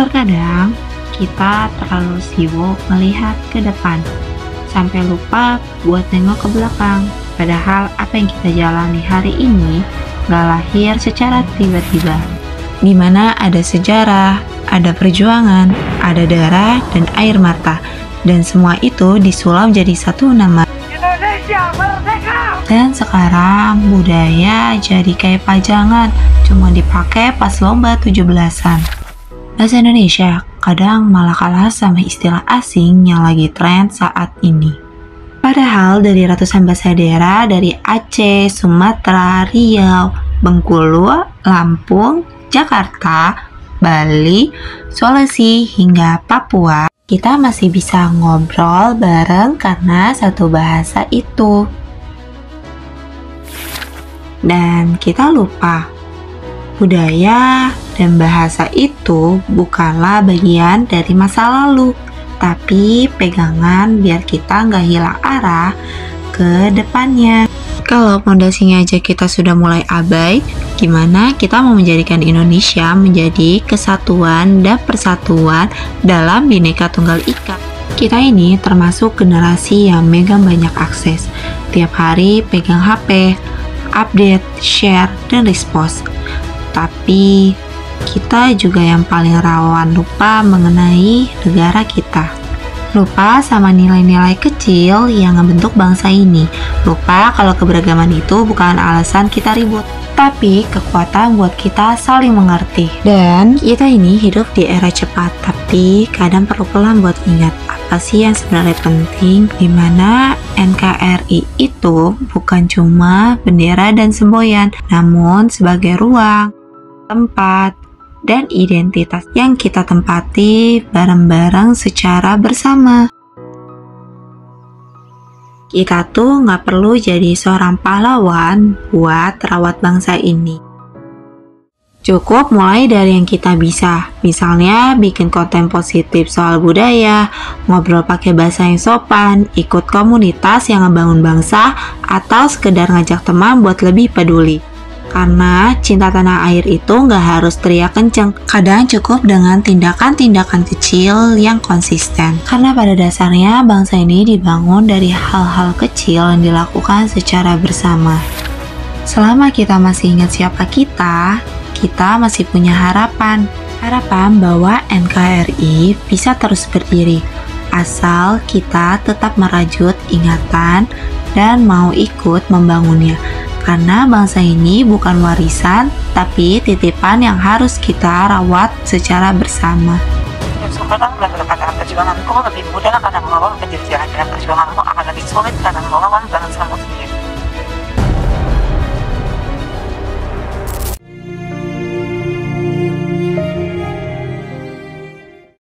Terkadang kita terlalu sibuk melihat ke depan, sampai lupa buat nengok ke belakang. Padahal apa yang kita jalani hari ini gak lahir secara tiba-tiba. Di mana ada sejarah, ada perjuangan, ada darah dan air mata. Dan semua itu disulap jadi satu nama. Indonesia merdeka! Dan sekarang budaya jadi kayak pajangan, cuma dipakai pas lomba 17-an. Bahasa Indonesia kadang malah kalah sama istilah asing yang lagi tren saat ini. Padahal dari ratusan bahasa daerah dari Aceh, Sumatera, Riau, Bengkulu, Lampung, Jakarta, Bali, Sulawesi, hingga Papua, kita masih bisa ngobrol bareng karena satu bahasa itu. Dan kita lupa, budaya dan bahasa itu bukanlah bagian dari masa lalu, tapi pegangan biar kita nggak hilang arah ke depannya. Kalau fondasinya aja kita sudah mulai abai, gimana kita mau menjadikan Indonesia menjadi kesatuan dan persatuan dalam Bhinneka Tunggal Ika? Kita ini termasuk generasi yang megang banyak akses. Tiap hari pegang HP, update, share, dan repost. Tapi kita juga yang paling rawan lupa mengenai negara kita. Lupa sama nilai-nilai kecil yang membentuk bangsa ini. Lupa kalau keberagaman itu bukan alasan kita ribut, tapi kekuatan buat kita saling mengerti. Dan kita ini hidup di era cepat, tapi kadang perlu pelan buat ingat apa sih yang sebenarnya penting, dimana NKRI itu bukan cuma bendera dan semboyan, namun sebagai ruang, tempat, dan identitas yang kita tempati bareng-bareng secara bersama. Kita tuh nggak perlu jadi seorang pahlawan buat rawat bangsa ini. Cukup mulai dari yang kita bisa, misalnya bikin konten positif soal budaya, ngobrol pakai bahasa yang sopan, ikut komunitas yang ngebangun bangsa, atau sekedar ngajak teman buat lebih peduli. Karena cinta tanah air itu nggak harus teriak kenceng, kadang cukup dengan tindakan-tindakan kecil yang konsisten. Karena pada dasarnya bangsa ini dibangun dari hal-hal kecil yang dilakukan secara bersama. Selama kita masih ingat siapa kita masih punya harapan. Harapan bahwa NKRI bisa terus berdiri, asal kita tetap merajut ingatan dan mau ikut membangunnya. Karena bangsa ini bukan warisan, tapi titipan yang harus kita rawat secara bersama. Sekarang perjuanganku lebih mudah karena melawan penjajahan dan perjuanganmu akan lebih sulit karena melawan bangsa